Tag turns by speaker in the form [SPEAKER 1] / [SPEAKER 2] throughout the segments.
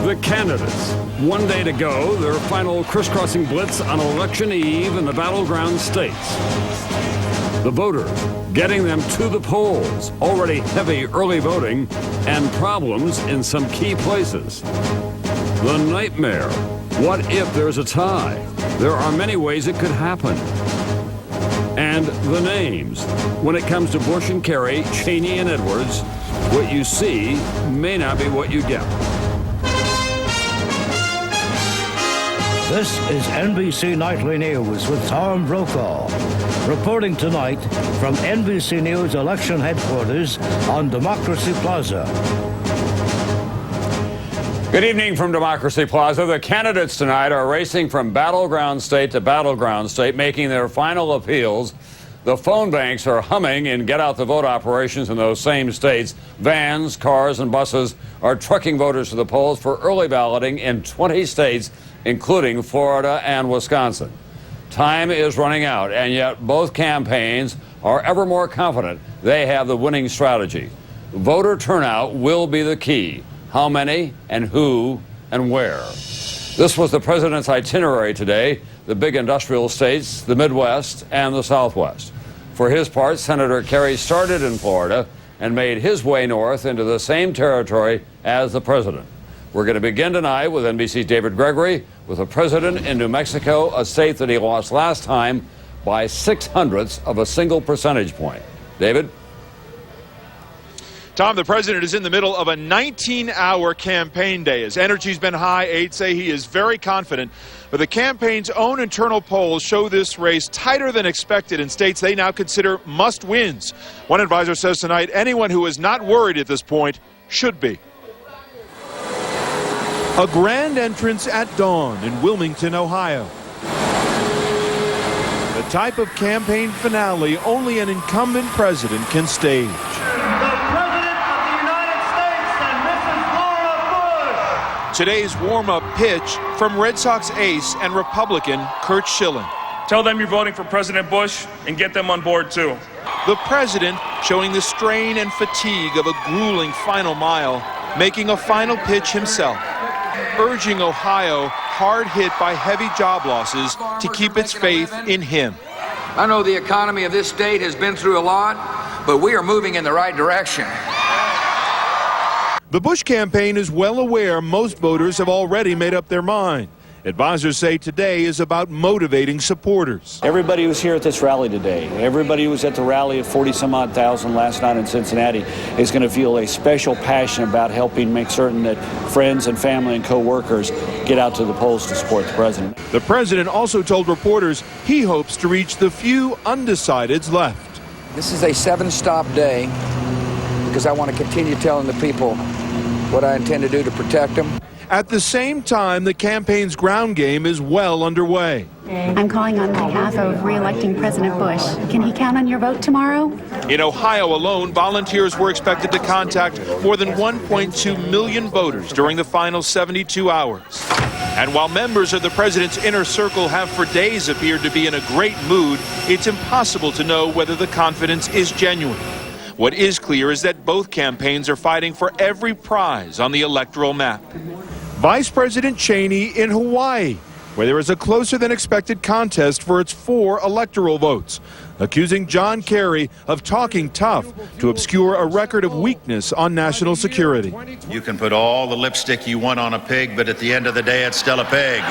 [SPEAKER 1] The candidates. One day to go, their final crisscrossing blitz on election eve in the Battleground states. The voters, getting them to the polls, already heavy early voting, and problems in some key places. The nightmare. What if there's a tie? There are many ways it could happen. And the names. When it comes to Bush and Kerry, Cheney and Edwards, what you see may not be what you get.
[SPEAKER 2] This is NBC Nightly News with Tom Brokaw, reporting tonight from NBC News election headquarters on Democracy Plaza.
[SPEAKER 1] Good evening from Democracy Plaza. The candidates tonight are racing from battleground state to battleground state, making their final appeals. The phone banks are humming in get-out-the-vote operations in those same states. Vans, cars, and buses are trucking voters to the polls for early balloting in 20 states, including Florida and Wisconsin. Time is running out, and yet both campaigns are ever more confident they have the winning strategy. Voter turnout will be the key. How many, and who, and where? This was the president's itinerary today: the big industrial states, the Midwest, and the Southwest. For his part, Senator Kerry started in Florida and made his way north into the same territory as the president. We're going to begin tonight with NBC's David Gregory with the president in New Mexico, a state that he lost last time by 0.06 of a single percentage point. David?
[SPEAKER 3] Tom, the president is in the middle of a 19-hour campaign day. His energy's been high. Aides say he is very confident. But the campaign's own internal polls show this race tighter than expected in states they now consider must-wins. One advisor says tonight anyone who is not worried at this point should be. A grand entrance at dawn in Wilmington, Ohio. The type of campaign finale only an incumbent president can stage. Today's warm-up pitch from Red Sox ace and Republican Curt Schilling.
[SPEAKER 4] Tell them you're voting for President Bush and get them on board, too.
[SPEAKER 3] The president showing the strain and fatigue of a grueling final mile, making a final pitch himself, urging Ohio, hard hit by heavy job losses, to keep its faith in him.
[SPEAKER 5] I know the economy of this state has been through a lot, but we are moving in the right direction.
[SPEAKER 3] The Bush campaign is well aware most voters have already made up their mind. Advisors say today is about motivating supporters.
[SPEAKER 6] Everybody who was here at this rally today, everybody who was at the rally of 40-some-odd thousand last night in Cincinnati is going to feel a special passion about helping make certain that friends and family and co-workers get out to the polls to support the president.
[SPEAKER 3] The president also told reporters he hopes to reach the few undecideds left.
[SPEAKER 5] This is a 7-stop day because I want to continue telling the people what I intend to do to protect them.
[SPEAKER 3] At the same time, the campaign's ground game is well underway.
[SPEAKER 7] I'm calling on behalf of re-electing President Bush. Can he count on your vote tomorrow?
[SPEAKER 3] In Ohio alone, volunteers were expected to contact more than 1.2 million voters during the final 72 hours. And while members of the president's inner circle have for days appeared to be in a great mood, it's impossible to know whether the confidence is genuine. What is clear is that both campaigns are fighting for every prize on the electoral map. Vice President Cheney in Hawaii, where there is a closer than expected contest for its 4 electoral votes, accusing John Kerry of talking tough to obscure a record of weakness on national security.
[SPEAKER 8] You can put all the lipstick you want on a pig, but at the end of the day, it's still a pig.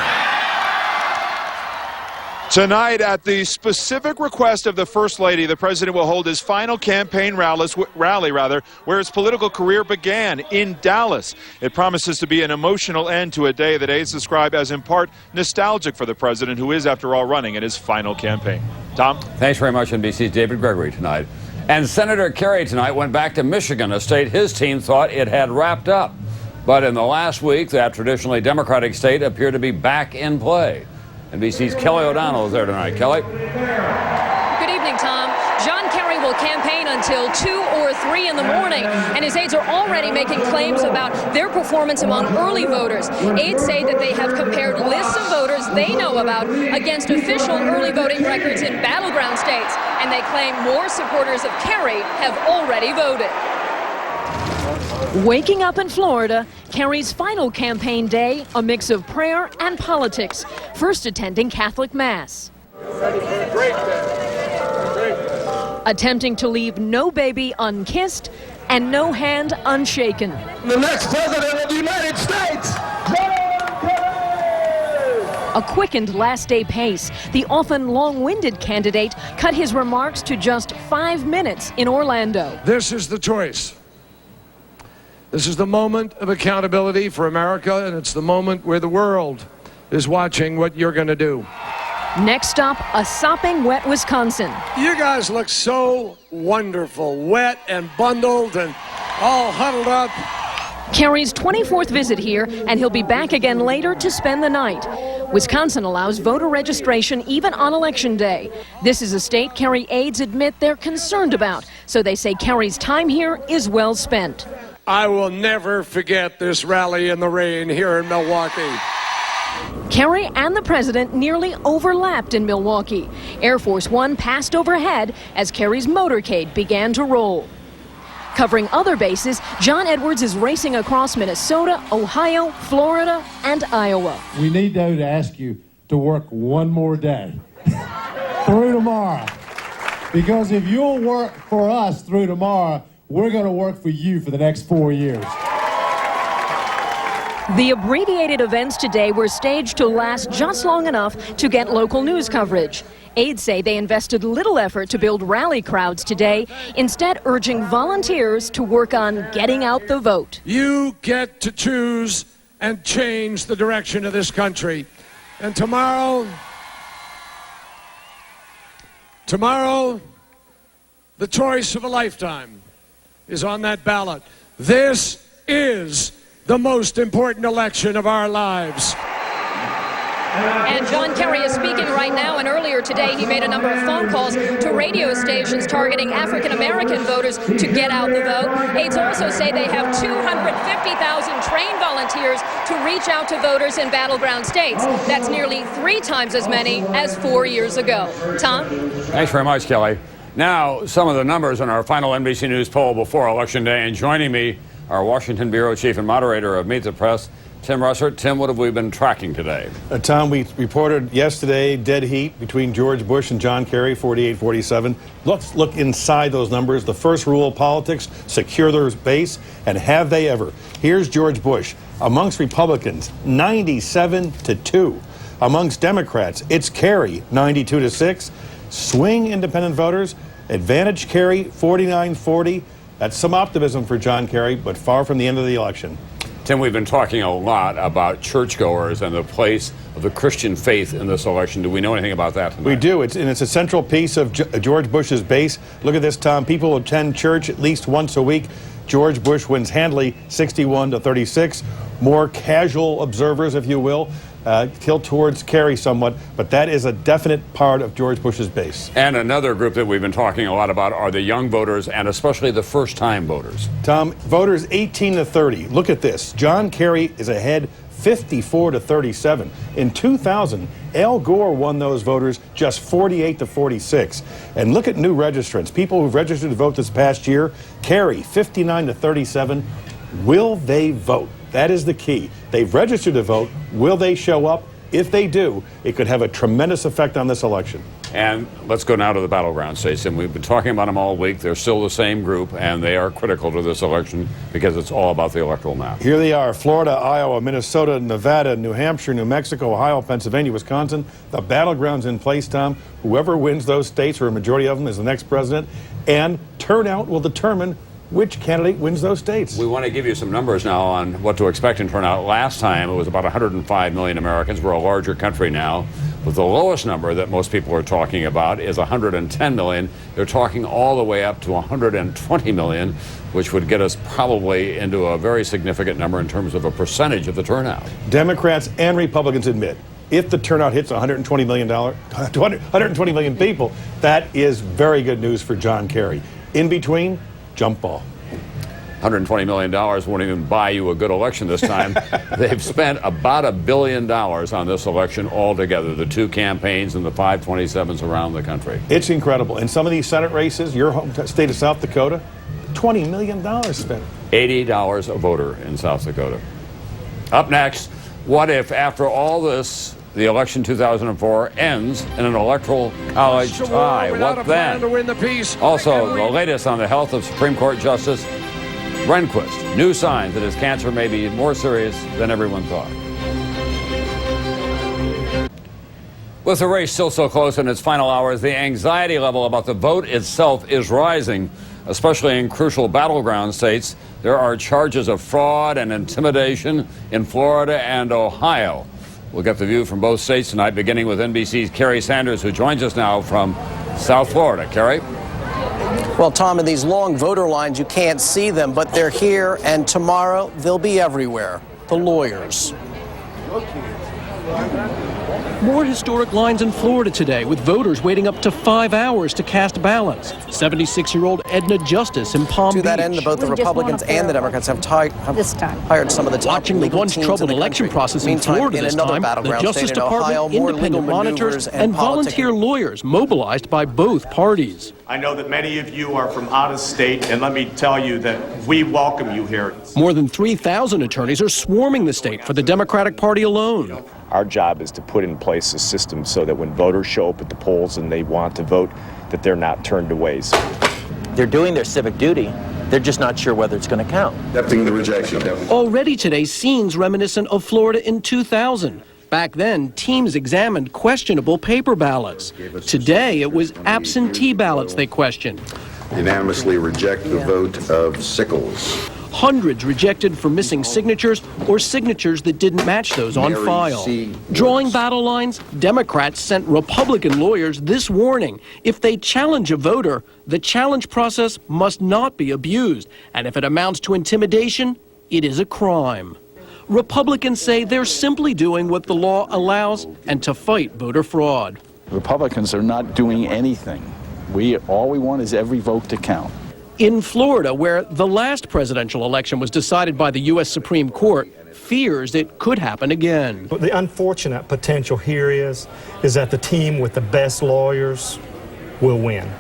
[SPEAKER 3] Tonight, at the specific request of the First Lady, the president will hold his final campaign rally, where his political career began, in Dallas. It promises to be an emotional end to a day that aides describe as in part nostalgic for the president, who is, after all, running in his final campaign. Tom?
[SPEAKER 1] Thanks very much, NBC's David Gregory tonight. And Senator Kerry tonight went back to Michigan, a state his team thought it had wrapped up. But in the last week, that traditionally Democratic state appeared to be back in play. NBC's Kelly O'Donnell is there tonight. Kelly?
[SPEAKER 9] Good evening, Tom. John Kerry will campaign until 2 or 3 in the morning, and his aides are already making claims about their performance among early voters. Aides say that they have compared lists of voters they know about against official early voting records in battleground states, and they claim more supporters of Kerry have already voted.
[SPEAKER 10] Waking up in Florida,
[SPEAKER 9] Kerry's final campaign day, a mix of prayer and politics, first attending Catholic Mass. Attempting to leave no baby unkissed and no hand unshaken.
[SPEAKER 10] The next president of the United States,
[SPEAKER 9] a quickened last-day pace, the often long-winded candidate cut his remarks to just 5 minutes in Orlando.
[SPEAKER 10] This is the choice. This is the moment of accountability for America, and it's the moment where the world is watching what you're going to do.
[SPEAKER 9] Next stop, a sopping wet Wisconsin.
[SPEAKER 10] You guys look so wonderful, wet and bundled and all huddled up.
[SPEAKER 9] Kerry's 24th visit here, and he'll be back again later to spend the night. Wisconsin allows voter registration even on Election Day. This is a state Kerry aides admit they're concerned about, so they say Kerry's time here is well spent.
[SPEAKER 10] I will never forget this rally in the rain here in Milwaukee.
[SPEAKER 9] Kerry and the president nearly overlapped in Milwaukee. Air Force One passed overhead as Kerry's motorcade began to roll. Covering other bases, John Edwards is racing across Minnesota, Ohio, Florida, and Iowa.
[SPEAKER 11] We need, though, to ask you to work one more day through tomorrow. Because if you'll work for us through tomorrow, we're going to work for you for the next 4 years.
[SPEAKER 9] The abbreviated events today were staged to last just long enough to get local news coverage. Aides say they invested little effort to build rally crowds today, instead urging volunteers to work on getting out the vote.
[SPEAKER 10] You get to choose and change the direction of this country. And tomorrow, the choice of a lifetime is on that ballot. This is the most important election of our lives.
[SPEAKER 9] And John Kerry is speaking right now, and earlier today he made a number of phone calls to radio stations targeting African-American voters to get out the vote. Aides also say they have 250,000 trained volunteers to reach out to voters in battleground states. That's nearly 3 times as many as 4 years ago. Tom?
[SPEAKER 1] Thanks very much, Kelly. Now, some of the numbers in our final NBC News poll before Election Day, and joining me, our Washington Bureau Chief and moderator of Meet the Press, Tim Russert. Tim, what have we been tracking today?
[SPEAKER 12] Tom, we reported yesterday dead heat between George Bush and John Kerry, 48-47. Let's look inside those numbers. The first rule of politics, secure their base, and have they ever. Here's George Bush. Amongst Republicans, 97-2. Amongst Democrats, it's Kerry, 92-6. Swing independent voters, advantage Kerry, 49-40. That's some optimism for John Kerry, but far from the end of the election.
[SPEAKER 1] Tim, we've been talking a lot about churchgoers and the place of the Christian faith in this election. Do we know anything about that tonight?
[SPEAKER 12] We do. It's a central piece of George Bush's base. Look at this, Tom. People attend church at least once a week. George Bush wins handily, 61-36. More casual observers, if you will, tilt towards Kerry somewhat, but that is a definite part of George Bush's base.
[SPEAKER 1] And another group that we've been talking a lot about are the young voters, and especially the first-time voters.
[SPEAKER 12] Tom, voters 18-30. Look at this. John Kerry is ahead 54-37. In 2000, Al Gore won those voters just 48-46. And look at new registrants. People who've registered to vote this past year, Kerry 59-37. Will they vote? That is the key. They've registered to vote. Will they show up? If they do, it could have a tremendous effect on this election.
[SPEAKER 1] And let's go now to the battleground states. And we've been talking about them all week. They're still the same group, and they are critical to this election because it's all about the electoral map.
[SPEAKER 12] Here they are: Florida, Iowa, Minnesota, Nevada, New Hampshire, New Mexico, Ohio, Pennsylvania, Wisconsin. The battleground's in place, Tom. Whoever wins those states, or a majority of them, is the next president. And turnout will determine which candidate wins those states.
[SPEAKER 1] We want to give you some numbers now on what to expect in turnout. Last time, it was about 105 million Americans. We're a larger country now. But the lowest number that most people are talking about is 110 million. They're talking all the way up to 120 million, which would get us probably into a very significant number in terms of a percentage of the turnout.
[SPEAKER 12] Democrats and Republicans admit, if the turnout hits 120 million people, that is very good news for John Kerry. In between, jump ball.
[SPEAKER 1] $120 million won't even buy you a good election this time. They've spent about $1 billion on this election altogether, the 2 campaigns and the 527s around the country.
[SPEAKER 12] It's incredible. In some of these Senate races, your home state of South Dakota, $20 million spent.
[SPEAKER 1] $80 a voter in South Dakota. Up next, what if after all this, the election 2004 ends in an Electoral College tie? What then?
[SPEAKER 10] To win the peace.
[SPEAKER 1] Also, the latest on the health of Supreme Court Justice Rehnquist. New signs that his cancer may be more serious than everyone thought. With the race still so close in its final hours, the anxiety level about the vote itself is rising, especially in crucial battleground states. There are charges of fraud and intimidation in Florida and Ohio. We'll get the view from both states tonight, beginning with NBC's Kerry Sanders, who joins us now from South Florida. Kerry?
[SPEAKER 13] Well, Tom, in these long voter lines, you can't see them, but they're here, and tomorrow they'll be everywhere. The lawyers.
[SPEAKER 14] More historic lines in Florida today, with voters waiting up to 5 hours to cast ballots. 76-year-old Edna Justice in Palm Beach.
[SPEAKER 13] To that end, both the Republicans and the Democrats have hired some of the top
[SPEAKER 14] Watching the once troubled election process in Florida this time, the Justice Department, independent monitors, and volunteer lawyers mobilized by both parties.
[SPEAKER 15] I know that many of you are from out of state, and let me tell you that we welcome you here.
[SPEAKER 14] More than 3,000 attorneys are swarming the state for the Democratic Party alone.
[SPEAKER 16] Our job is to put in place a system so that when voters show up at the polls and they want to vote, that they're not turned away.
[SPEAKER 17] They're doing their civic duty. They're just not sure whether it's going to count.
[SPEAKER 18] Accepting the rejection.
[SPEAKER 14] Already today, scenes reminiscent of Florida in 2000. Back then, teams examined questionable paper ballots. Today, it was absentee ballots they questioned.
[SPEAKER 18] Unanimously reject the vote of Sickles.
[SPEAKER 14] Hundreds rejected for missing signatures or signatures that didn't match those on file. Drawing battle lines, Democrats sent Republican lawyers this warning. If they challenge a voter, the challenge process must not be abused. And if it amounts to intimidation, it is a crime. Republicans say they're simply doing what the law allows and to fight voter fraud.
[SPEAKER 6] Republicans are not doing anything. All we want is every vote to count.
[SPEAKER 14] In Florida, where the last presidential election was decided by the U.S. Supreme Court, fears it could happen again.
[SPEAKER 19] But the unfortunate potential here is that the team with the best lawyers will win.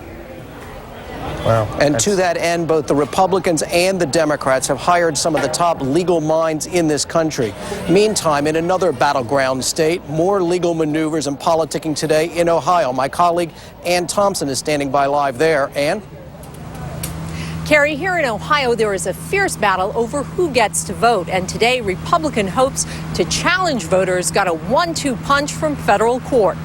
[SPEAKER 13] Wow. And to that end, both the Republicans and the Democrats have hired some of the top legal minds in this country. Meantime, in another battleground state, more legal maneuvers and politicking today in Ohio. My colleague Ann Thompson is standing by live there. Ann?
[SPEAKER 9] Kerry, here in Ohio, there is a fierce battle over who gets to vote. And today, Republican hopes to challenge voters got a 1-2 punch from federal court.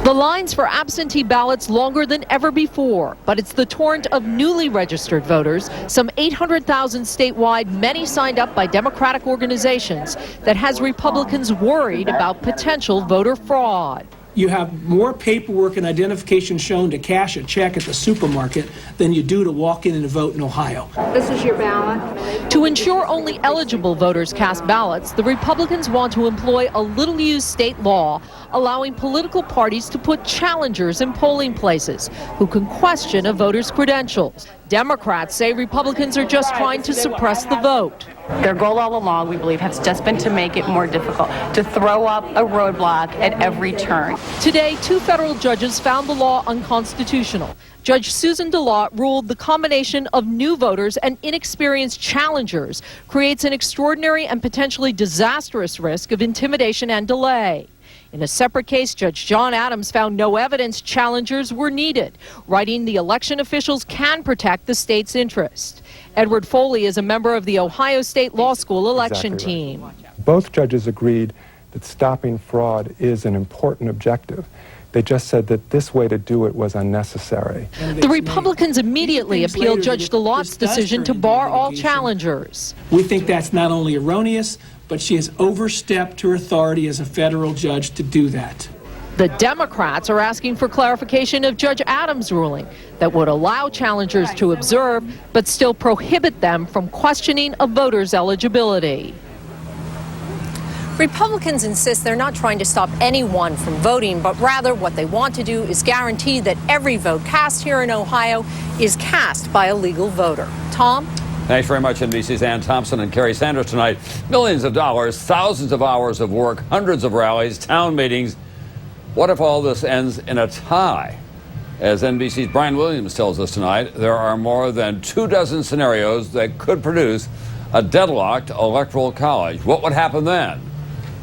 [SPEAKER 9] The lines for absentee ballots longer than ever before, but it's the torrent of newly registered voters, some 800,000 statewide, many signed up by Democratic organizations, that has Republicans worried about potential voter fraud.
[SPEAKER 20] You have more paperwork and identification shown to cash a check at the supermarket than you do to walk in and vote in Ohio.
[SPEAKER 9] This is your ballot. To ensure only eligible voters cast ballots, the Republicans want to employ a little-used state law allowing political parties to put challengers in polling places who can question a voter's credentials. Democrats say Republicans are just trying to suppress the vote.
[SPEAKER 21] Their goal all along, we believe, has just been to make it more difficult, to throw up a roadblock at every turn.
[SPEAKER 9] Today, 2 federal judges found the law unconstitutional. Judge Susan DeLaw ruled the combination of new voters and inexperienced challengers creates an extraordinary and potentially disastrous risk of intimidation and delay. In a separate case, Judge John Adams found no evidence challengers were needed, writing the election officials can protect the state's interest. Edward Foley is a member of the Ohio State Law School election team.
[SPEAKER 22] Both judges agreed that stopping fraud is an important objective. They just said that this way to do it was unnecessary.
[SPEAKER 9] The Republicans immediately appealed Judge DeLaw's decision to bar all challengers.
[SPEAKER 20] We think that's not only erroneous, but she has overstepped her authority as a federal judge to do that.
[SPEAKER 9] The Democrats are asking for clarification of Judge Adams' ruling that would allow challengers to observe, but still prohibit them from questioning a voter's eligibility. Republicans insist they're not trying to stop anyone from voting, but rather what they want to do is guarantee that every vote cast here in Ohio is cast by a legal voter. Tom?
[SPEAKER 1] Thanks very much, NBC's Ann Thompson and Kerry Sanders tonight. Millions of dollars, thousands of hours of work, hundreds of rallies, town meetings. What if all this ends in a tie? As NBC's Brian Williams tells us tonight, there are more than 24 scenarios that could produce a deadlocked Electoral College. What would happen then?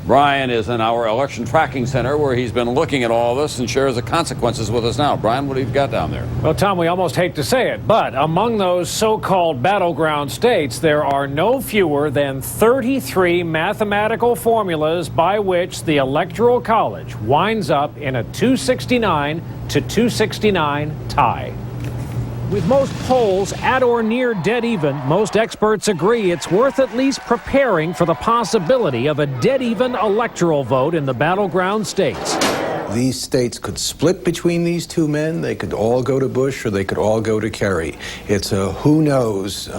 [SPEAKER 1] Brian is in our election tracking center where he's been looking at all this and shares the consequences with us now. Brian, what do you got down there?
[SPEAKER 2] Well, Tom, we almost hate to say it, but among those so-called battleground states, there are no fewer than 33 mathematical formulas by which the Electoral College winds up in a 269 to 269 tie. With most polls at or near dead even, most experts agree it's worth at least preparing for the possibility of a dead even electoral vote in the battleground states.
[SPEAKER 4] These states could split between these two men. They could all go to Bush or they could all go to Kerry. It's a who knows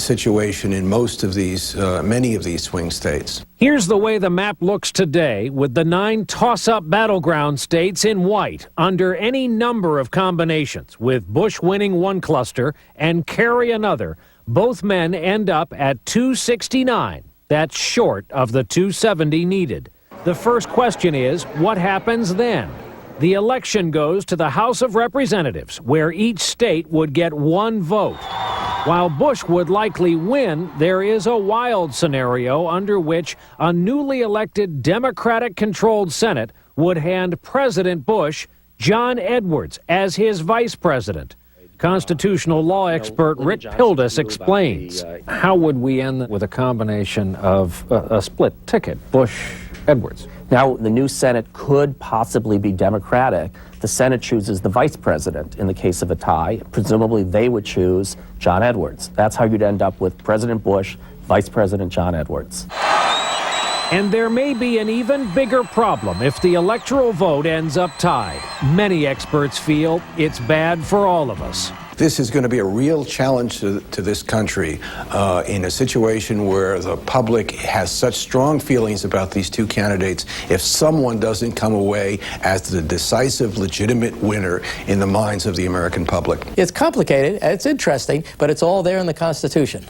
[SPEAKER 4] situation in most of these, many of these swing states.
[SPEAKER 2] Here's the way the map looks today, with the 9 toss-up battleground states in white under any number of combinations, with Bush winning one cluster and Kerry another. Both men end up at 269. That's short of the 270 needed. The first question is, what happens then? The election goes to the House of Representatives, where each state would get one vote. While Bush would likely win, there is a wild scenario under which a newly elected Democratic-controlled Senate would hand President Bush John Edwards as his vice president. Constitutional law expert Rick Pildes explains. How would we end with a combination of a split ticket, Bush-Edwards?
[SPEAKER 23] Now, the new Senate could possibly be Democratic. The Senate chooses the vice president in the case of a tie. Presumably, they would choose John Edwards. That's how you'd end up with President Bush, Vice President John Edwards.
[SPEAKER 2] And there may be an even bigger problem if the electoral vote ends up tied. Many experts feel it's bad for all of us.
[SPEAKER 4] This is going to be a real challenge to this country in a situation where the public has such strong feelings about these two candidates. If someone doesn't come away as the decisive, legitimate winner in the minds of the American public.
[SPEAKER 13] It's complicated, it's interesting, but it's all there in the Constitution.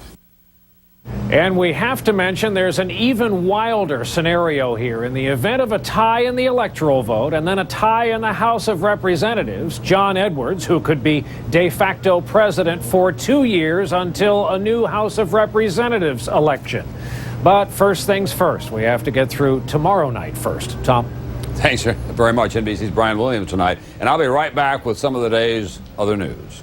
[SPEAKER 2] And we have to mention there's an even wilder scenario here. In the event of a tie in the electoral vote and then a tie in the House of Representatives, John Edwards, who could be de facto president for 2 years until a new House of Representatives election. But first things first, we have to get through tomorrow night first. Tom?
[SPEAKER 1] Thanks very much, NBC's Brian Williams tonight. And I'll be right back with some of the day's other news.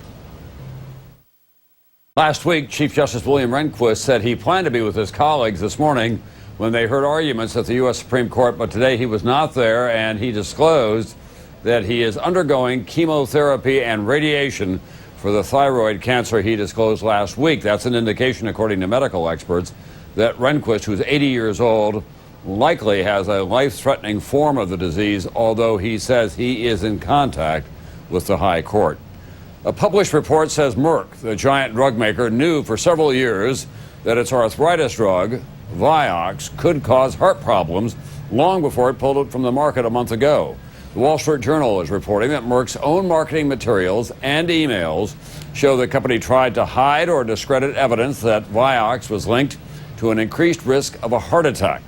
[SPEAKER 1] Last week, Chief Justice William Rehnquist said he planned to be with his colleagues this morning when they heard arguments at the U.S. Supreme Court, but today he was not there, and he disclosed that he is undergoing chemotherapy and radiation for the thyroid cancer he disclosed last week. That's an indication, according to medical experts, that Rehnquist, who's 80 years old, likely has a life-threatening form of the disease, although he says he is in contact with the High Court. A published report says Merck, the giant drug maker, knew for several years that its arthritis drug, Vioxx, could cause heart problems long before it pulled it from the market a month ago. The Wall Street Journal is reporting that Merck's own marketing materials and emails show the company tried to hide or discredit evidence that Vioxx was linked to an increased risk of a heart attack.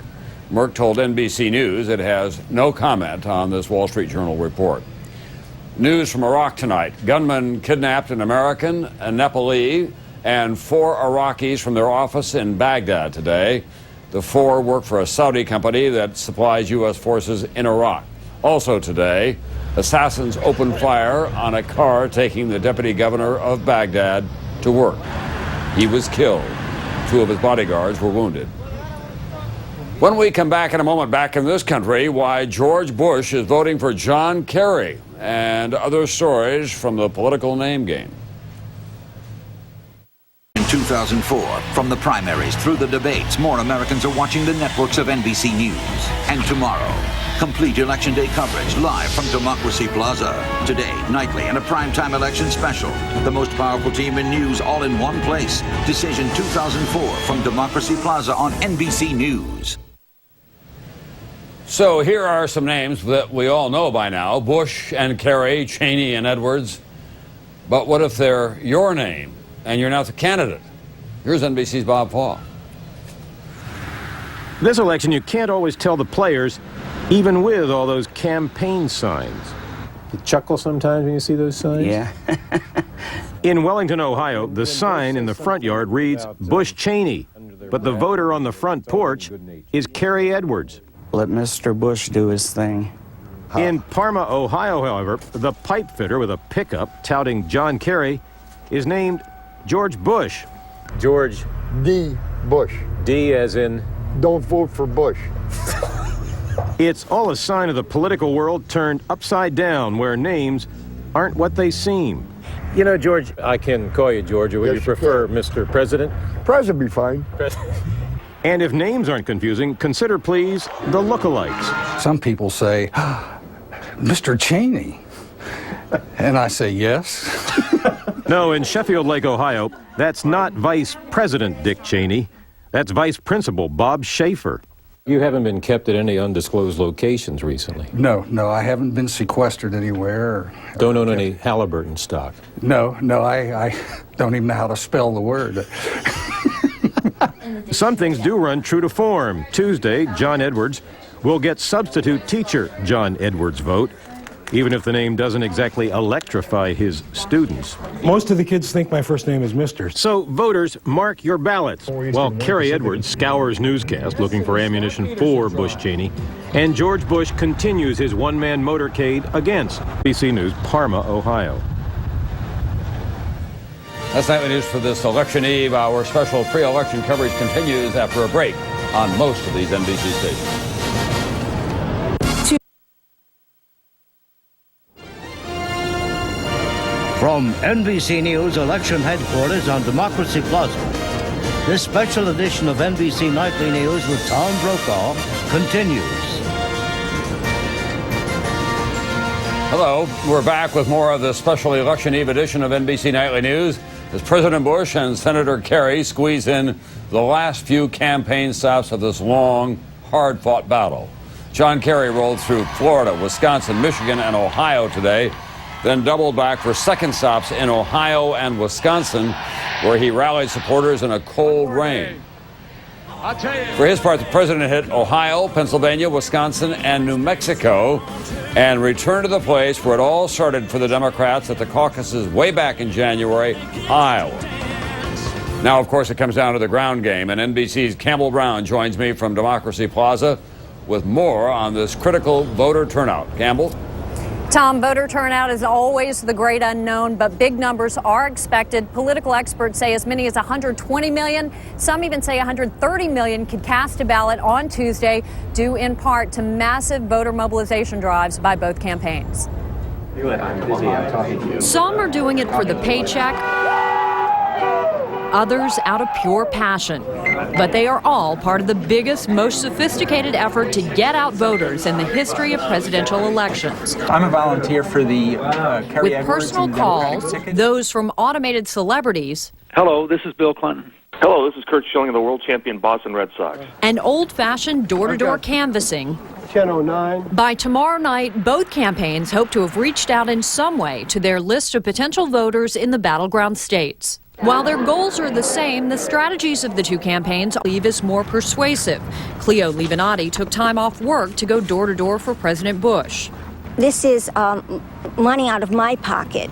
[SPEAKER 1] Merck told NBC News it has no comment on this Wall Street Journal report. News from Iraq tonight. Gunmen kidnapped an American, a Nepali, and 4 Iraqis from their office in Baghdad today. The 4 work for a Saudi company that supplies U.S. forces in Iraq. Also today, assassins opened fire on a car taking the deputy governor of Baghdad to work. He was killed. 2 of his bodyguards were wounded. When we come back in a moment, back in this country, why George Bush is voting for John Kerry and other stories from the political name game.
[SPEAKER 24] In 2004, from the primaries through the debates, more Americans are watching the networks of NBC News. And tomorrow, complete Election Day coverage live from Democracy Plaza. Today, nightly, and a primetime election special. The most powerful team in news all in one place. Decision 2004 from Democracy Plaza on NBC News.
[SPEAKER 1] So here are some names that we all know by now: Bush and Kerry, Cheney and Edwards. But what if they're your name and you're not the candidate? Here's NBC's Bob Paul.
[SPEAKER 25] This election, you can't always tell the players, even with all those campaign signs.
[SPEAKER 3] You chuckle sometimes when you see those signs?
[SPEAKER 5] Yeah.
[SPEAKER 2] In Wellington, Ohio, the sign in the front yard reads Bush Cheney, but the voter on the front porch is Kerry Edwards.
[SPEAKER 5] Let Mr. Bush do his thing.
[SPEAKER 2] In Parma, Ohio, however, the pipe fitter with a pickup touting John Kerry is named George Bush.
[SPEAKER 3] George
[SPEAKER 7] D. Bush.
[SPEAKER 3] D as in?
[SPEAKER 7] Don't vote for Bush.
[SPEAKER 2] It's all a sign of the political world turned upside down, where names aren't what they seem.
[SPEAKER 3] You know, George, I can call you George, or would you prefer Mr. President?
[SPEAKER 7] President be fine.
[SPEAKER 2] And if names aren't confusing, consider, please, the lookalikes.
[SPEAKER 8] Some people say, Mr. Cheney. And I say, yes.
[SPEAKER 2] No, in Sheffield Lake, Ohio, that's not Vice President Dick Cheney. That's Vice Principal Bob Schaefer.
[SPEAKER 3] You haven't been kept at any undisclosed locations recently?
[SPEAKER 8] No, I haven't been sequestered anywhere.
[SPEAKER 3] Don't own any Halliburton stock?
[SPEAKER 8] No, I don't even know how to spell the word.
[SPEAKER 2] Some things do run true to form. Tuesday, John Edwards will get substitute teacher John Edwards' vote, even if the name doesn't exactly electrify his students.
[SPEAKER 12] Most of the kids think my first name is Mr.
[SPEAKER 2] So, voters, mark your ballots, while Kerry Edwards scours newscast looking for ammunition for Bush Cheney, and George Bush continues his one-man motorcade against NBC News, Parma, Ohio.
[SPEAKER 1] That's nightly news for this election eve. Our special pre-election coverage continues after a break on most of these NBC stations.
[SPEAKER 25] From NBC News election headquarters on Democracy Plaza, this special edition of NBC Nightly News with Tom Brokaw continues.
[SPEAKER 1] Hello, we're back with more of the special election eve edition of NBC Nightly News as President Bush and Senator Kerry squeeze in the last few campaign stops of this long, hard-fought battle. John Kerry rolled through Florida, Wisconsin, Michigan, and Ohio today, then doubled back for second stops in Ohio and Wisconsin, where he rallied supporters in a cold rain. For his part, the president hit Ohio, Pennsylvania, Wisconsin, and New Mexico, and returned to the place where it all started for the Democrats at the caucuses way back in January, Iowa. Now, of course, it comes down to the ground game, and NBC's Campbell Brown joins me from Democracy Plaza with more on this critical voter turnout. Campbell?
[SPEAKER 9] Tom, voter turnout is always the great unknown, but big numbers are expected. Political experts say as many as 120 million, some even say 130 million could cast a ballot on Tuesday, due in part to massive voter mobilization drives by both campaigns.
[SPEAKER 3] I'm busy, I'm talking to you.
[SPEAKER 9] Some are doing it for the paycheck, others out of pure passion. But they are all part of the biggest, most sophisticated effort to get out voters in the history of presidential elections.
[SPEAKER 26] I'm a volunteer for the Kerry
[SPEAKER 9] With
[SPEAKER 26] Edwards
[SPEAKER 9] personal
[SPEAKER 26] and
[SPEAKER 9] calls, those from automated celebrities.
[SPEAKER 27] Hello, this is Bill Clinton. Hello, this is Kurt Schilling of the world champion Boston Red Sox.
[SPEAKER 9] And old-fashioned door-to-door canvassing.
[SPEAKER 26] 10:09.
[SPEAKER 9] By tomorrow night, both campaigns hope to have reached out in some way to their list of potential voters in the battleground states. While their goals are the same, the strategies of the two campaigns believe is more persuasive. Cleo Livinati took time off work to go door-to-door for President Bush.
[SPEAKER 28] This is money out of my pocket,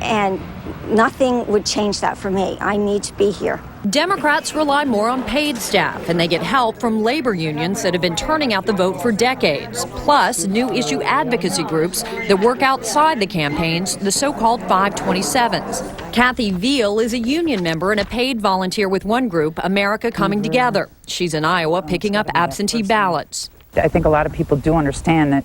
[SPEAKER 28] and nothing would change that for me. I need to be here.
[SPEAKER 9] Democrats rely more on paid staff, and they get help from labor unions that have been turning out the vote for decades, plus new issue advocacy groups that work outside the campaigns, the so-called 527s. Kathy Veal is a union member and a paid volunteer with one group, America Coming Together. She's in Iowa picking up absentee ballots.
[SPEAKER 29] I think a lot of people do understand that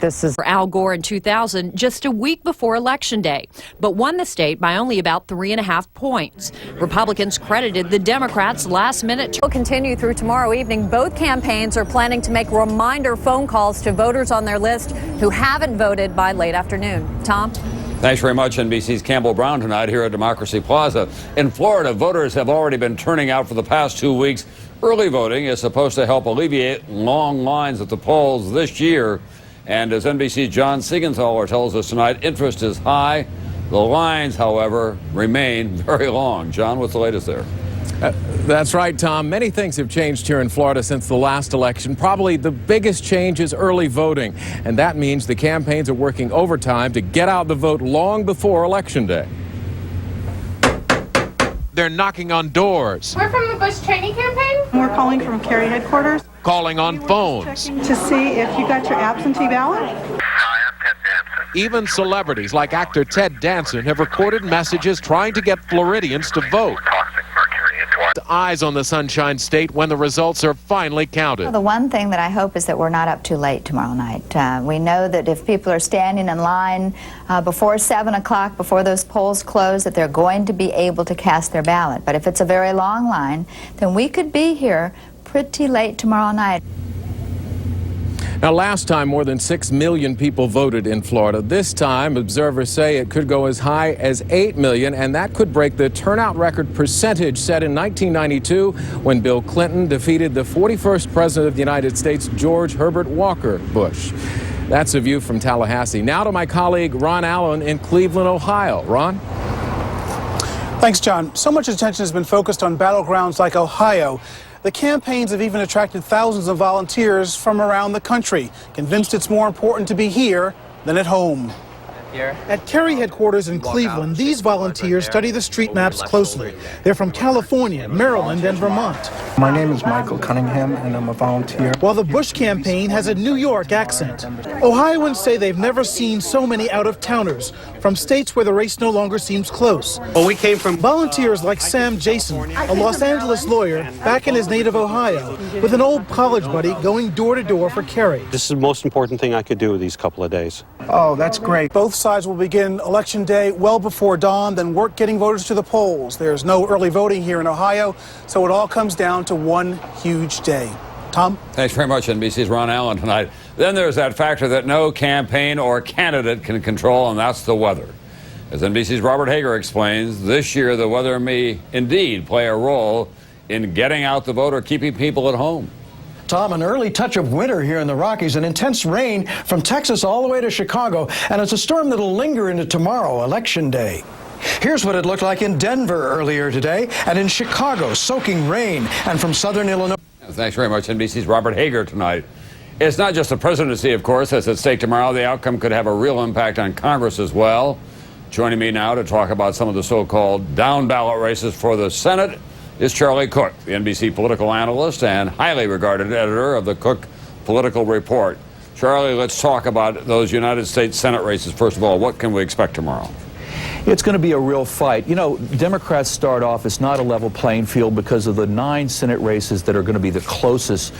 [SPEAKER 29] this is
[SPEAKER 9] for Al Gore in 2000, just a week before Election Day, but won the state by only about 3.5 points. Republicans credited the Democrats' last-minute. Will continue through tomorrow evening. Both campaigns are planning to make reminder phone calls to voters on their list who haven't voted by late afternoon. Tom?
[SPEAKER 1] Thanks very much, NBC's Campbell Brown tonight here at Democracy Plaza. In Florida, voters have already been turning out for the past 2 weeks. Early voting is supposed to help alleviate long lines at the polls this year. And as NBC's John Siegenthaler tells us tonight, interest is high. The lines, however, remain very long. John, what's the latest there?
[SPEAKER 6] That's right, Tom. Many things have changed here in Florida since the last election. Probably the biggest change is early voting, and that means the campaigns are working overtime to get out the vote long before Election Day. They're knocking on doors,
[SPEAKER 10] We're from the Bush-Cheney campaign. We're calling from Kerry headquarters
[SPEAKER 6] calling on phones.
[SPEAKER 10] to see if you got your absentee ballot.
[SPEAKER 6] Even celebrities like actor Ted Danson have recorded messages trying to get Floridians to vote. Eyes on the Sunshine State when the results are finally counted.
[SPEAKER 11] Well, the one thing that I hope is that we're not up too late tomorrow night. We know that if people are standing in line before 7 o'clock, before those polls close, that they're going to be able to cast their ballot. But if it's a very long line, then we could be here pretty late tomorrow night.
[SPEAKER 6] Now, last time, more than 6 million people voted in Florida. This time, observers say it could go as high as 8 million, and that could break the turnout record percentage set in 1992 when Bill Clinton defeated the 41st president of the United States, George Herbert Walker Bush. That's a view from Tallahassee. Now to my colleague Ron Allen in Cleveland, Ohio. Ron?
[SPEAKER 14] Thanks, John. So much attention has been focused on battlegrounds like Ohio. The campaigns have even attracted thousands of volunteers from around the country, convinced it's more important to be here than at home. At Kerry headquarters in Cleveland, these volunteers study the street maps closely. They're from California, Maryland, and Vermont.
[SPEAKER 15] My name is Michael Cunningham, and I'm a volunteer.
[SPEAKER 14] While the Bush campaign has a New York accent. Ohioans say they've never seen so many out-of-towners from states where the race no longer seems close.
[SPEAKER 15] Well, we came from
[SPEAKER 14] volunteers like Sam Jason, a Los Angeles lawyer back in his native Ohio, with an old college buddy going door to door for Kerry.
[SPEAKER 15] This is the most important thing I could do these couple of days.
[SPEAKER 14] Oh, that's great. Both sides will begin Election Day well before dawn, then work getting voters to the polls. There's no early voting here in Ohio, so it all comes down to one huge day. Tom?
[SPEAKER 1] Thanks very much, NBC's Ron Allen tonight. Then there's that factor that no campaign or candidate can control, and that's the weather. As NBC's Robert Hager explains, this year the weather may indeed play a role in getting out the vote or keeping people at home.
[SPEAKER 16] Tom, an early touch of winter here in the Rockies, and intense rain from Texas all the way to Chicago, and it's a storm that'll linger into tomorrow, Election Day. Here's what it looked like in Denver earlier today, and in Chicago, soaking rain, and from southern Illinois.
[SPEAKER 1] Thanks very much, NBC's Robert Hager tonight. It's not just the presidency, of course, that's at stake tomorrow. The outcome could have a real impact on Congress as well. Joining me now to talk about some of the so-called down-ballot races for the Senate is Charlie Cook, the NBC political analyst and highly regarded editor of the Cook Political Report. Charlie, let's talk about those United States Senate races. First of all, what can we expect tomorrow?
[SPEAKER 17] It's going to be a real fight. You know, Democrats start off, it's not a level playing field because of the 9 Senate races that are going to be the closest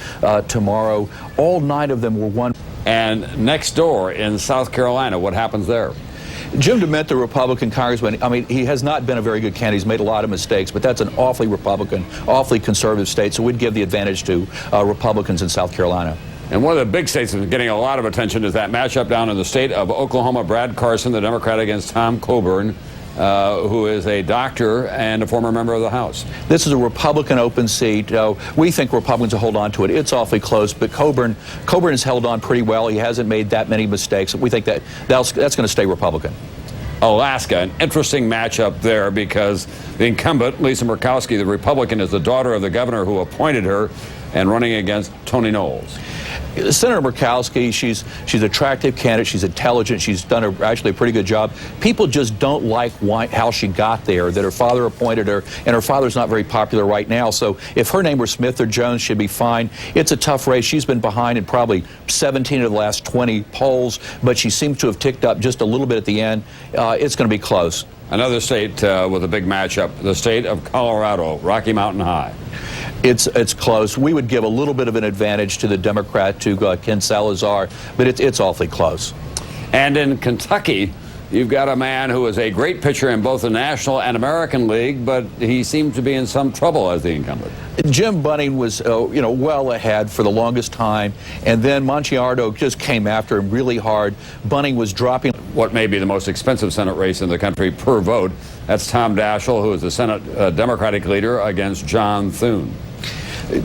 [SPEAKER 17] tomorrow. All 9 of them were won.
[SPEAKER 1] And next door in South Carolina, what happens there?
[SPEAKER 17] Jim DeMint, the Republican congressman, I mean, he has not been a very good candidate. He's made a lot of mistakes, but that's an awfully Republican, awfully conservative state, so we'd give the advantage to Republicans in South Carolina.
[SPEAKER 1] And one of the big states that's getting a lot of attention is that matchup down in the state of Oklahoma. Brad Carson, the Democrat, against Tom Coburn, who is a doctor and a former member of the House.
[SPEAKER 17] This is a Republican open seat. We think Republicans will hold on to it. It's awfully close, but Coburn has held on pretty well. He hasn't made that many mistakes. We think that's going to stay Republican.
[SPEAKER 1] Alaska, an interesting matchup there because the incumbent, Lisa Murkowski, the Republican, is the daughter of the governor who appointed her and running against Tony Knowles.
[SPEAKER 17] Senator Murkowski, she's an attractive candidate. She's intelligent. She's done actually a pretty good job. People just don't like how she got there, that her father appointed her, and her father's not very popular right now. So if her name were Smith or Jones, she'd be fine. It's a tough race. She's been behind in probably 17 of the last 20 polls, but she seems to have ticked up just a little bit at the end. It's going to be close.
[SPEAKER 1] Another state with a big matchup, the state of Colorado, Rocky Mountain High.
[SPEAKER 17] It's close. We would give a little bit of an advantage to the Democrat, to Ken Salazar, but it's awfully close.
[SPEAKER 1] And in Kentucky, you've got a man who is a great pitcher in both the National and American League, but he seemed to be in some trouble as the incumbent.
[SPEAKER 17] Jim Bunning was, well ahead for the longest time, and then Monchiardo just came after him really hard. Bunning was dropping.
[SPEAKER 1] What may be the most expensive Senate race in the country per vote. That's Tom Daschle, who is the Senate Democratic leader, against John Thune.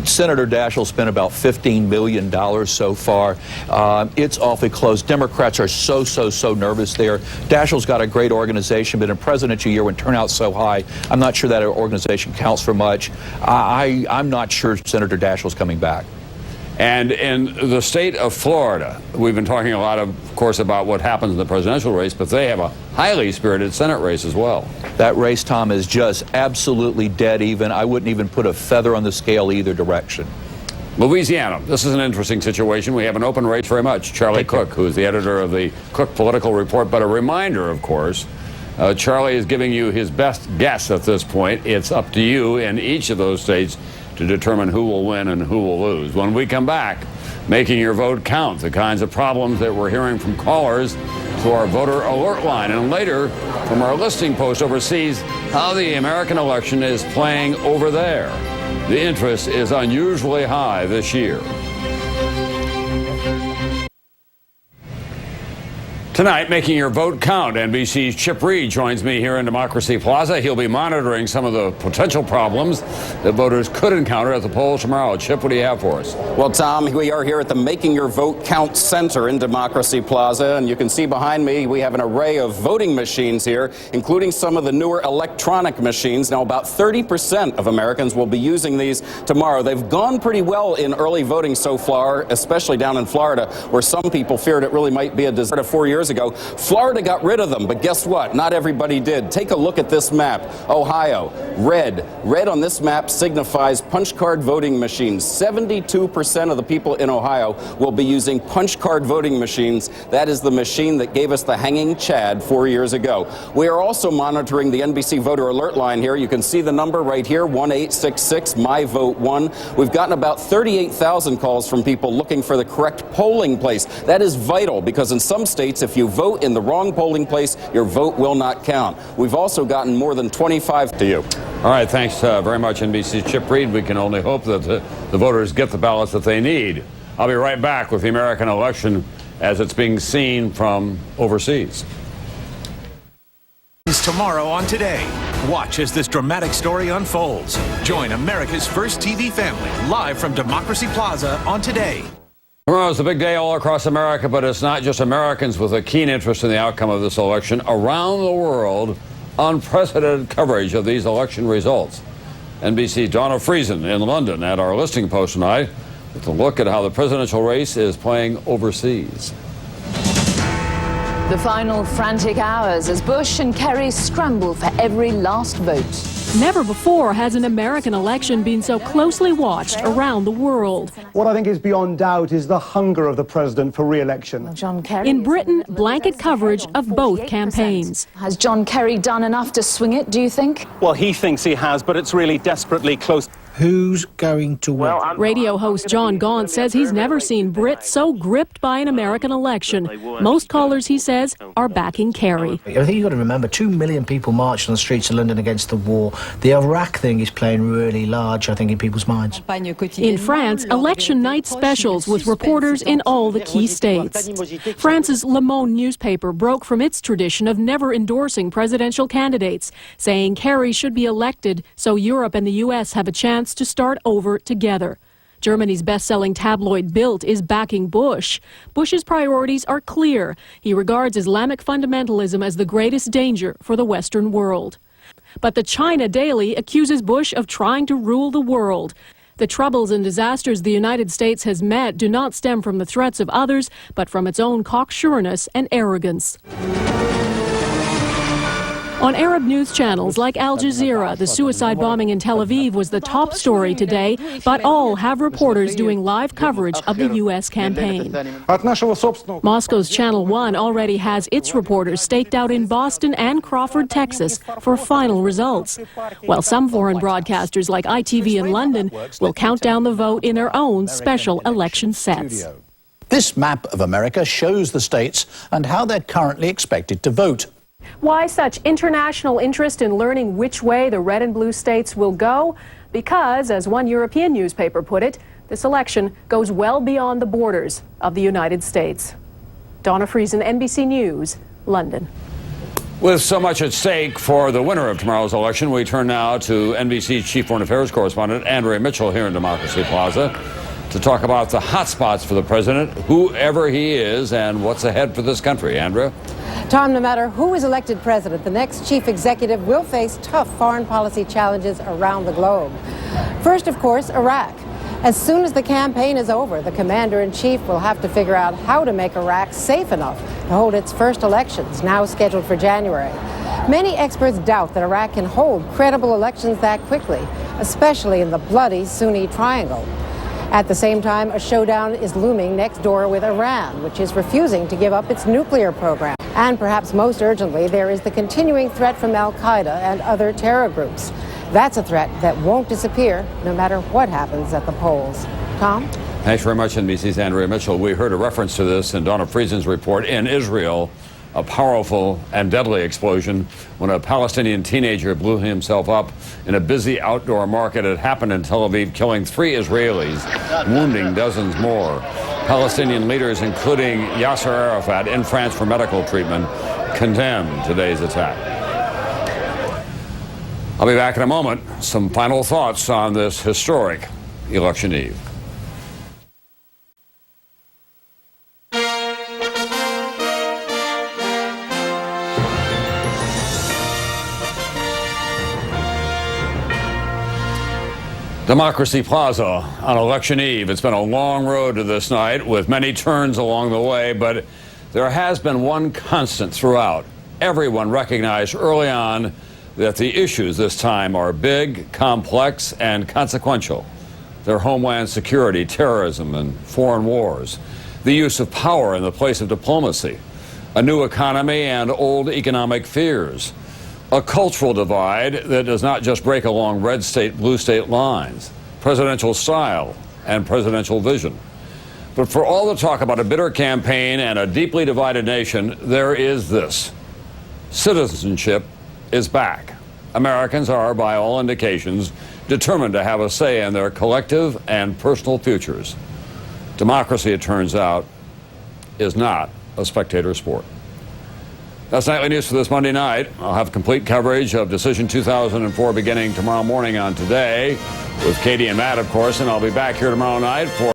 [SPEAKER 17] Senator Daschle spent about $15 million so far. It's awfully close. Democrats are so nervous there. Daschle's got a great organization, but in a presidential year when turnout's so high, I'm not sure that organization counts for much. I'm not sure Senator Daschle's coming back.
[SPEAKER 1] And in the state of Florida, we've been talking a lot, of course, about what happens in the presidential race, but they have a highly spirited Senate race as well.
[SPEAKER 17] That race, Tom, is just absolutely dead even. I wouldn't even put a feather on the scale either direction.
[SPEAKER 1] Louisiana, this is an interesting situation. We have an open race very much. Charlie Cook, who is the editor of the Cook Political Report, but a reminder, of course, Charlie is giving you his best guess at this point. It's up to you in each of those states to determine who will win and who will lose. When we come back, making your vote count, the kinds of problems that we're hearing from callers to our voter alert line, and later from our listing post overseas, how the American election is playing over there. The interest is unusually high this year. Tonight, making your vote count, NBC's Chip Reid joins me here in Democracy Plaza. He'll be monitoring some of the potential problems that voters could encounter at the polls tomorrow. Chip, what do you have for us?
[SPEAKER 4] Well, Tom, we are here at the Making Your Vote Count Center in Democracy Plaza, and you can see behind me we have an array of voting machines here, including some of the newer electronic machines. Now, about 30% of Americans will be using these tomorrow. They've gone pretty well in early voting so far, especially down in Florida, where some people feared it really might be a disaster 4 years ago. Florida got rid of them, but guess what? Not everybody did. Take a look at this map. Ohio, red. Red on this map signifies punch card voting machines. 72% of the people in Ohio will be using punch card voting machines. That is the machine that gave us the hanging Chad 4 years ago. We are also monitoring the NBC voter alert line here. You can see the number right here, 1-866-MY-VOTE-1. We've gotten about 38,000 calls from people looking for the correct polling place. That is vital because in some states, if you vote in the wrong polling place, your vote will not count. We've also gotten more than 25 to you.
[SPEAKER 1] All right, thanks very much, NBC's Chip Reid. We can only hope that the voters get the ballots that they need. I'll be right back with the American election as it's being seen from overseas.
[SPEAKER 13] Tomorrow on Today. Watch as this dramatic story unfolds. Join America's first TV family live from Democracy Plaza on Today.
[SPEAKER 1] Tomorrow is a big day all across America, but it's not just Americans with a keen interest in the outcome of this election. Around the world, unprecedented coverage of these election results. NBC's Donna Friesen in London at our listing post tonight with a look at how the presidential race is playing overseas.
[SPEAKER 18] The final frantic hours as Bush and Kerry scramble for every last vote.
[SPEAKER 19] Never before has an American election been so closely watched around the world.
[SPEAKER 20] What I think is beyond doubt is the hunger of the president for re-election.
[SPEAKER 18] John Kerry.
[SPEAKER 19] In Britain, blanket coverage of both campaigns.
[SPEAKER 18] Has John Kerry done enough to swing it, do you think?
[SPEAKER 26] Well, he thinks he has, but it's really desperately close.
[SPEAKER 16] Who's going to win?
[SPEAKER 19] Radio host John Gaunt says he's never seen Brits so gripped by an American election. Most callers, he says, are backing Kerry.
[SPEAKER 21] I think you've got to remember, 2 million people marched on the streets of London against the war. The Iraq thing is playing really large, I think, in people's minds.
[SPEAKER 19] In France, election night specials with reporters in all the key states. France's Le Monde newspaper broke from its tradition of never endorsing presidential candidates, saying Kerry should be elected so Europe and the U.S. have a chance to start over together. Germany's best-selling tabloid Bild is backing Bush. Bush's priorities are clear. He regards Islamic fundamentalism as the greatest danger for the Western world. But the China Daily accuses Bush of trying to rule the world. The troubles and disasters the United States has met do not stem from the threats of others, but from its own cocksureness and arrogance. On Arab news channels like Al Jazeera, the suicide bombing in Tel Aviv was the top story today, but all have reporters doing live coverage of the U.S. campaign. Moscow's Channel 1 already has its reporters staked out in Boston and Crawford, Texas, for final results, while some foreign broadcasters like ITV in London will count down the vote in their own special election sets.
[SPEAKER 22] This map of America shows the states and how they're currently expected to vote.
[SPEAKER 19] Why such international interest in learning which way the red and blue states will go? Because, as one European newspaper put it, this election goes well beyond the borders of the United States. Donna Friesen, NBC News, London.
[SPEAKER 1] With so much at stake for the winner of tomorrow's election, we turn now to NBC Chief Foreign Affairs Correspondent Andrea Mitchell here in Democracy Plaza to talk about the hot spots for the president, whoever he is, and what's ahead for this country. Andrea?
[SPEAKER 2] Tom, no matter who is elected president, the next chief executive will face tough foreign policy challenges around the globe. First, of course, Iraq. As soon as the campaign is over, the commander-in-chief will have to figure out how to make Iraq safe enough to hold its first elections, now scheduled for January. Many experts doubt that Iraq can hold credible elections that quickly, especially in the bloody Sunni triangle. At the same time, a showdown is looming next door with Iran, which is refusing to give up its nuclear program. And perhaps most urgently, there is the continuing threat from al-Qaeda and other terror groups. That's a threat that won't disappear no matter what happens at the polls. Tom?
[SPEAKER 1] Thanks very much, NBC's Andrea Mitchell. We heard a reference to this in Donna Friesen's report. In Israel, a powerful and deadly explosion when a Palestinian teenager blew himself up in a busy outdoor market. It happened in Tel Aviv, killing 3 Israelis, wounding dozens more. Palestinian leaders, including Yasser Arafat, in France for medical treatment, condemned today's attack. I'll be back in a moment. Some final thoughts on this historic election eve. Democracy Plaza on election eve. It's been a long road to this night with many turns along the way, but there has been one constant throughout. Everyone recognized early on that the issues this time are big, complex, and consequential. They're homeland security, terrorism, and foreign wars, the use of power in the place of diplomacy, a new economy and old economic fears, a cultural divide that does not just break along red state, blue state lines, presidential style and presidential vision. But for all the talk about a bitter campaign and a deeply divided nation, there is this. Citizenship is back. Americans are, by all indications, determined to have a say in their collective and personal futures. Democracy, it turns out, is not a spectator sport. That's Nightly News for this Monday night. I'll have complete coverage of Decision 2004 beginning tomorrow morning on Today with Katie and Matt, of course, and I'll be back here tomorrow night for